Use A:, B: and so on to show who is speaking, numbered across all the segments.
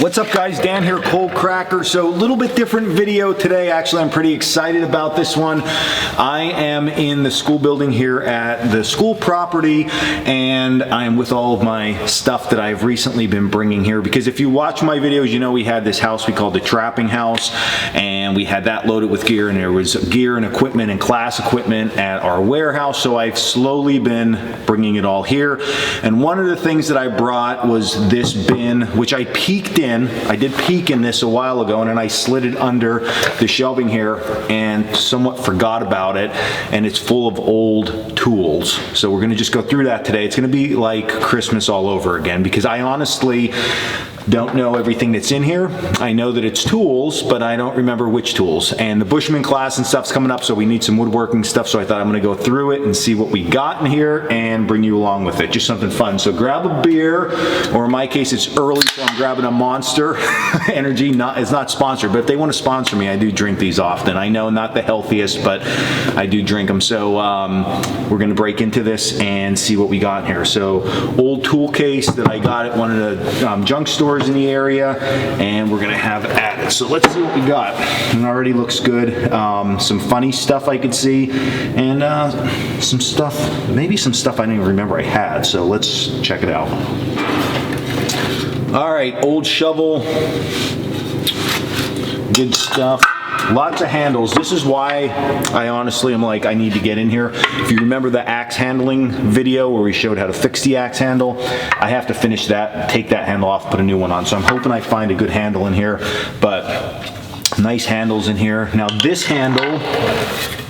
A: What's up guys, Dan here, Coalcracker. So a little bit different video today. Actually, I'm pretty excited about this one. I am in the school building here at the school property, and I am with all of my stuff that I've recently been bringing here, because if you watch my videos, you know we had this house we called the trapping house, and we had that loaded with gear, and there was gear and equipment and class equipment at our warehouse. So I've slowly been bringing it all here, and one of the things that I brought was this bin, which I peeked in. I did peek in this a while ago, and then I slid it under the shelving here and somewhat forgot about it, and it's full of old tools. So we're gonna just go through that today. It's gonna be like Christmas all over again, because I honestly don't know everything that's in here. I know that it's tools, but I don't remember which tools. And the Bushman class and stuff's coming up, so we need some woodworking stuff, so I thought I'm gonna go through it and see what we got in here and bring you along with it. Just something fun. So grab a beer, or in my case, it's early, so I'm grabbing a Monster Energy. It's not sponsored, but if they want to sponsor me, I do drink these often. I know not the healthiest, but I do drink them. So we're gonna break into this and see what we got in here. So old tool case that I got at one of the junk stores in the area, and we're gonna have at it. So let's see what we got. It already looks good. Some funny stuff I could see, and some stuff, maybe some stuff I didn't even remember I had. So let's check it out. All right, old shovel, good stuff. Lots of handles. This is why I honestly am like, I need to get in here. If you remember the axe handling video where we showed how to fix the axe handle, I have to finish that, take that handle off, put a new one on. So I'm hoping I find a good handle in here, but nice handles in here. Now this handle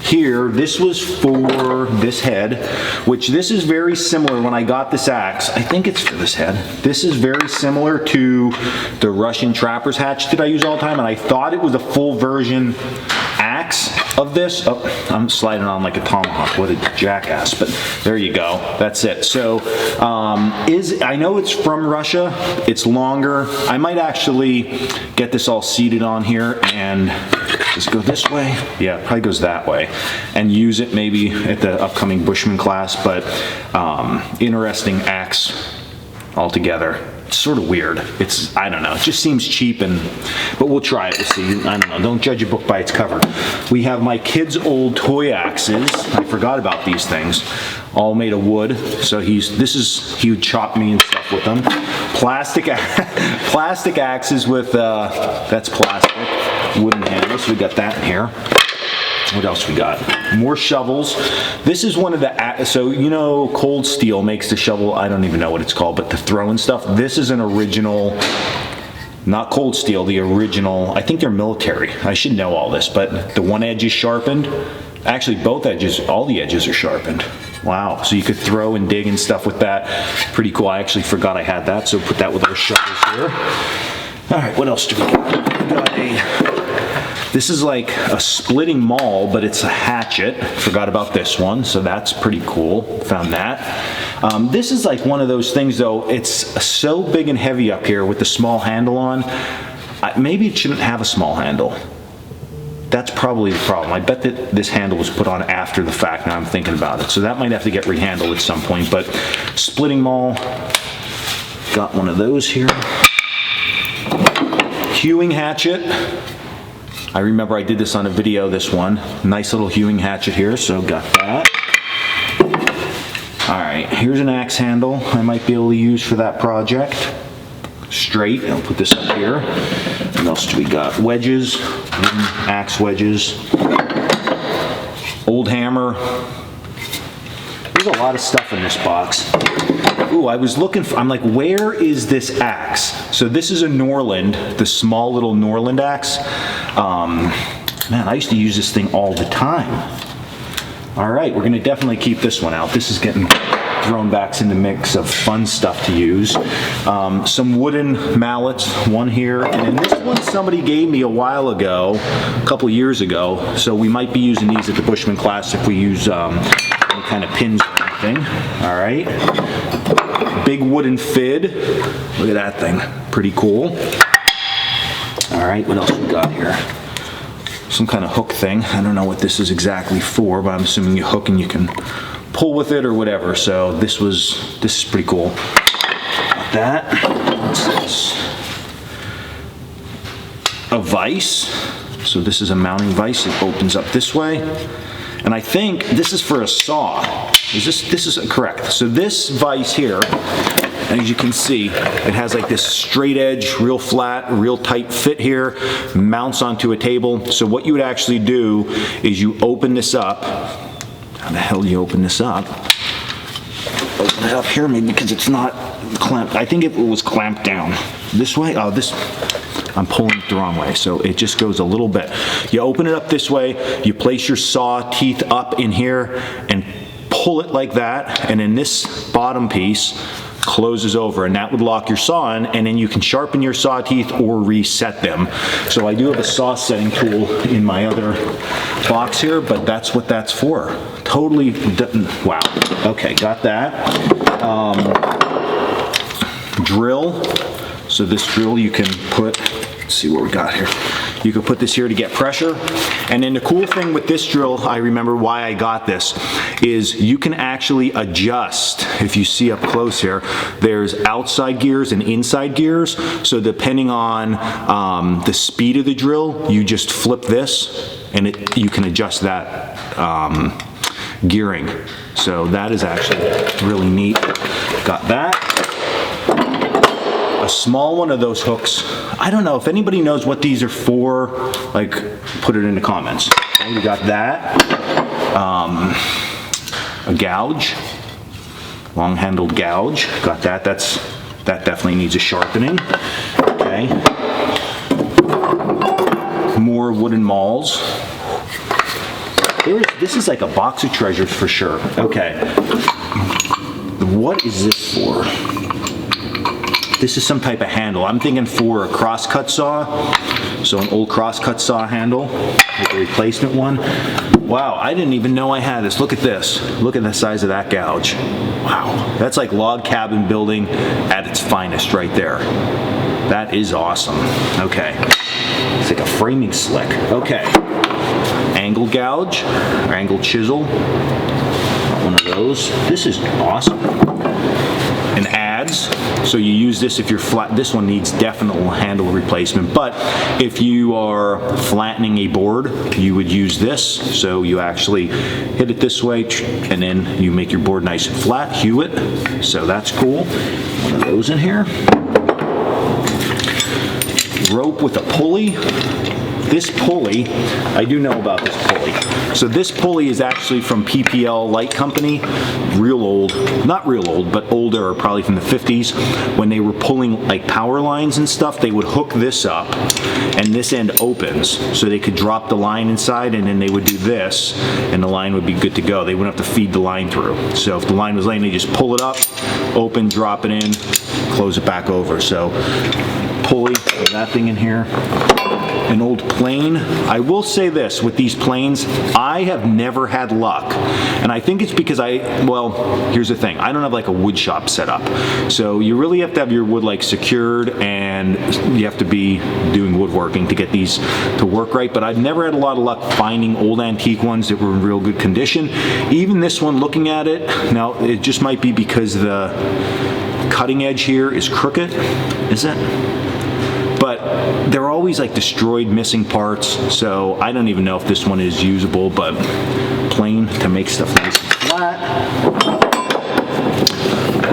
A: here, this was for this head, which this is very similar. When I got this axe, I think it's for this head. This is very similar to the Russian trapper's hatch that I use all the time, and I thought it was a full version axe of this. Oh, I'm sliding on like a tomahawk. What a jackass, but there you go. That's it. So I know it's from Russia. It's longer. I might actually get this all seated on here and just go this way. Yeah, it probably goes that way, and use it maybe at the upcoming Bushman class. But interesting axe altogether. It's sort of weird. It's, I don't know, it just seems cheap, but we'll try it. We'll see. I don't know. Don't judge a book by its cover. We have my kids' old toy axes. I forgot about these things. All made of wood. So he would chop me and stuff with them. Plastic axes with that's plastic, wooden handles. So we got that in here. What else we got? More shovels. This is one of the, so you know Cold Steel makes the shovel, I don't even know what it's called, but the throwing stuff. This is an original, not Cold Steel, the original, I think they're military. I should know all this, but the one edge is sharpened. Actually, both edges, all the edges are sharpened. Wow, so you could throw and dig and stuff with that. Pretty cool. I actually forgot I had that, so put that with our shovels here. All right, what else do we got? We got this is like a splitting maul, but it's a hatchet. Forgot about this one, so that's pretty cool. Found that. This is like one of those things though, it's so big and heavy up here with the small handle on. Maybe it shouldn't have a small handle. That's probably the problem. I bet that this handle was put on after the fact, now I'm thinking about it. So that might have to get rehandled at some point, but splitting maul, got one of those here. Hewing hatchet. I remember I did this on a video, this one. Nice little hewing hatchet here, so got that. All right, here's an axe handle I might be able to use for that project. Straight, I'll put this up here. What else do we got? Wedges, wooden axe wedges. Old hammer. There's a lot of stuff in this box. Ooh, I was looking for, I'm like, where is this axe? So this is a Norland, the small little Norland axe. Man, I used to use this thing all the time. All right, we're gonna definitely keep this one out. This is getting thrown back in the mix of fun stuff to use. Some wooden mallets, one here, and this one somebody gave me a while ago, a couple years ago, so we might be using these at the Bushman class if we use any kind of pins or anything. All right. Big wooden fid. Look at that thing. Pretty cool. All right, what else we got here? Some kind of hook thing. I don't know what this is exactly for, but I'm assuming you hook and you can pull with it or whatever. So this is pretty cool. Got that. What's this? a vise. So this is a mounting vise. It opens up this way. And I think this is for a saw. This is correct. So this vise here, as you can see, it has like this straight edge, real flat, real tight fit here, mounts onto a table. So what you would actually do is you open this up. How the hell do you open this up? Open it up here maybe because it's not clamped. I think it was clamped down. This way? Oh, this, I'm pulling it the wrong way, so it just goes a little bit. You open it up this way, you place your saw teeth up in here and pull it like that, and then this bottom piece closes over, and that would lock your saw in, and then you can sharpen your saw teeth or reset them. So I do have a saw setting tool in my other box here, but that's what that's for. Totally, wow. Okay, got that. Drill. So this drill you can put, let's see what we got here. You can put this here to get pressure. And then the cool thing with this drill, I remember why I got this, is you can actually adjust. If you see up close here, there's outside gears and inside gears. So depending on the speed of the drill, you just flip this and you can adjust that gearing. So that is actually really neat. Got that. A small one of those hooks. I don't know if anybody knows what these are for, like, put it in the comments. Okay, we got that. A gouge, long-handled gouge. Got that. That definitely needs a sharpening. Okay. More wooden mauls. This is like a box of treasures for sure. Okay. What is this for? This is some type of handle. I'm thinking for a crosscut saw. So an old crosscut saw handle with a replacement one. Wow, I didn't even know I had this. Look at this. Look at the size of that gouge. Wow, that's like log cabin building at its finest right there. That is awesome. Okay, it's like a framing slick. Okay, angle gouge, or angle chisel. Got one of those. This is awesome. And adze, so you use this if you're flat. This one needs definite handle replacement, but if you are flattening a board, you would use this. So you actually hit it this way, and then you make your board nice and flat, hew it. So that's cool. One of those in here. Rope with a pulley. This pulley, I do know about this pulley. So this pulley is actually from PPL Light Company, real old, not real old, but older, probably from the 50s. When they were pulling like power lines and stuff, they would hook this up and this end opens so they could drop the line inside, and then they would do this and the line would be good to go. They wouldn't have to feed the line through. So if the line was laying, they just pull it up, open, drop it in, close it back over. So pulley, that thing in here. An old plane. I will say this, with these planes, I have never had luck. And I think it's because well, here's the thing. I don't have like a wood shop set up. So you really have to have your wood like secured, and you have to be doing woodworking to get these to work right. But I've never had a lot of luck finding old antique ones that were in real good condition. Even this one, looking at it, now it just might be because the cutting edge here is crooked, is it? But they're always like destroyed, missing parts, so I don't even know if this one is usable, but plain to make stuff nice and flat.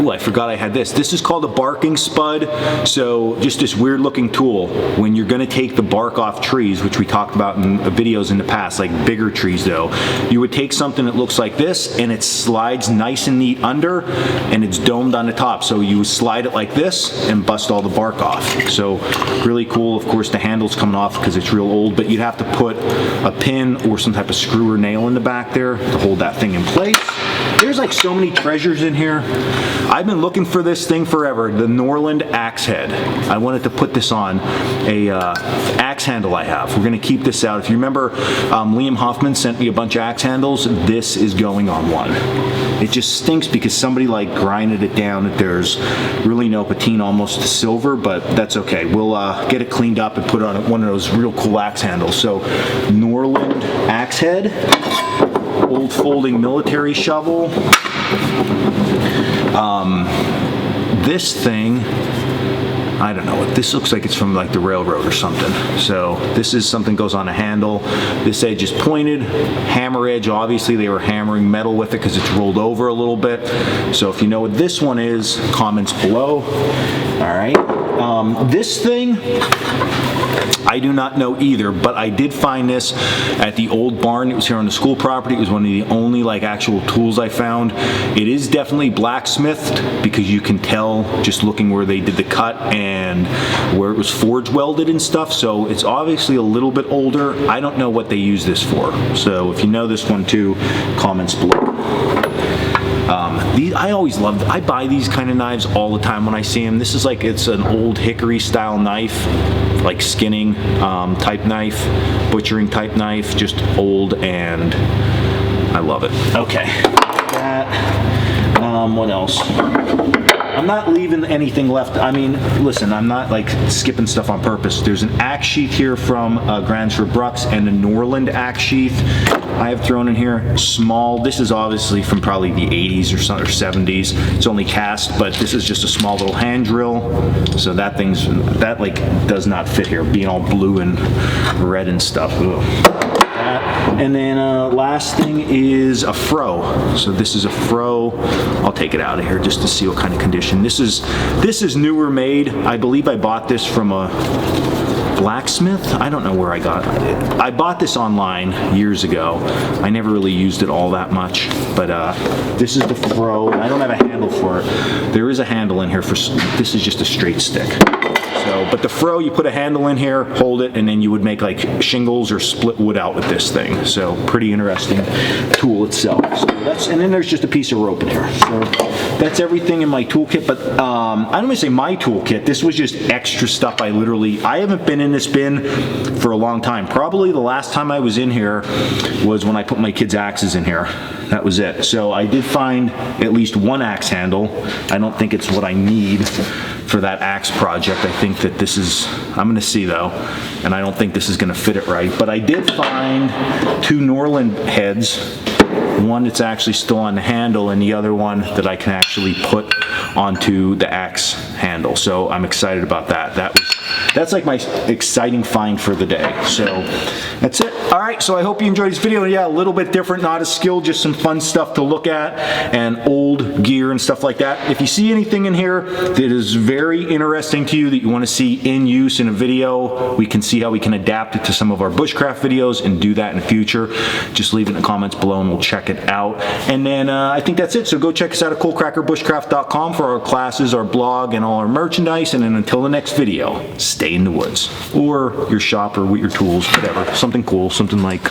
A: Ooh, I forgot I had this. This is called a barking spud. So just this weird looking tool. When you're gonna take the bark off trees, which we talked about in videos in the past, like bigger trees though, you would take something that looks like this and it slides nice and neat under, and it's domed on the top. So you slide it like this and bust all the bark off. So really cool. Of course the handle's coming off because it's real old, but you'd have to put a pin or some type of screw or nail in the back there to hold that thing in place. There's like so many treasures in here. I've been looking for this thing forever, the Norland axe head. I wanted to put this on a axe handle I have. We're gonna keep this out. If you remember, Liam Hoffman sent me a bunch of axe handles. This is going on one. It just stinks because somebody like grinded it down that there's really no patina, almost to silver, but that's okay. We'll get it cleaned up and put it on one of those real cool axe handles. So Norland axe head. Old folding military shovel. This thing, I don't know, this looks like it's from like the railroad or something. So this is something goes on a handle. This edge is pointed, hammer edge. Obviously they were hammering metal with it because it's rolled over a little bit. So if you know what this one is, comments below. All right, this thing, I do not know either, but I did find this at the old barn. It was here on the school property. It was one of the only like actual tools I found. It is definitely blacksmithed because you can tell just looking where they did the cut and where it was forge welded and stuff. So it's obviously a little bit older. I don't know what they use this for. So if you know this one too, comments below. I always loved, I buy these kind of knives all the time when I see them. This is like, it's an old hickory style knife, like skinning type knife, butchering type knife, just old, and I love it. Okay, that, what else? I'm not leaving anything left. I mean, listen, I'm not like skipping stuff on purpose. There's an axe sheath here from Gransford Brucks and a Norland axe sheath I have thrown in here. Small. This is obviously from probably the 80s or 70s. It's only cast, but this is just a small little hand drill. So that like does not fit here, being all blue and red and stuff. Ugh. And then last thing is a fro. So this is a fro. I'll take it out of here just to see what kind of condition. This is newer made. I believe I bought this from a blacksmith. I don't know where I got it. I bought this online years ago. I never really used it all that much, but this is the fro. I don't have a handle for it. There is a handle in here for, this is just a straight stick. So, but the fro, you put a handle in here, hold it, and then you would make like shingles or split wood out with this thing. So pretty interesting tool itself. So and then there's just a piece of rope in here. So that's everything in my toolkit, but I don't want to say my toolkit. This was just extra stuff. I haven't been in this bin for a long time. Probably the last time I was in here was when I put my kids' axes in here. That was it. So I did find at least one axe handle. I don't think it's what I need for that axe project. I think that this is, I'm gonna see though, and I don't think this is gonna fit it right, but I did find two Norland heads. One that's actually still on the handle and the other one that I can actually put onto the axe handle. So I'm excited about that. That's like my exciting find for the day. So that's it. All right, so I hope you enjoyed this video. Yeah, a little bit different, not as skilled, just some fun stuff to look at and old gear and stuff like that. If you see anything in here that is very interesting to you that you want to see in use in a video, we can see how we can adapt it to some of our bushcraft videos and do that in the future. Just leave it in the comments below and we'll check it out. And then I think that's it. So go check us out at coalcrackerbushcraft.com for our classes, our blog, and all our merchandise. And then until the next video, stay in the woods or your shop or with your tools, whatever, something cool, something like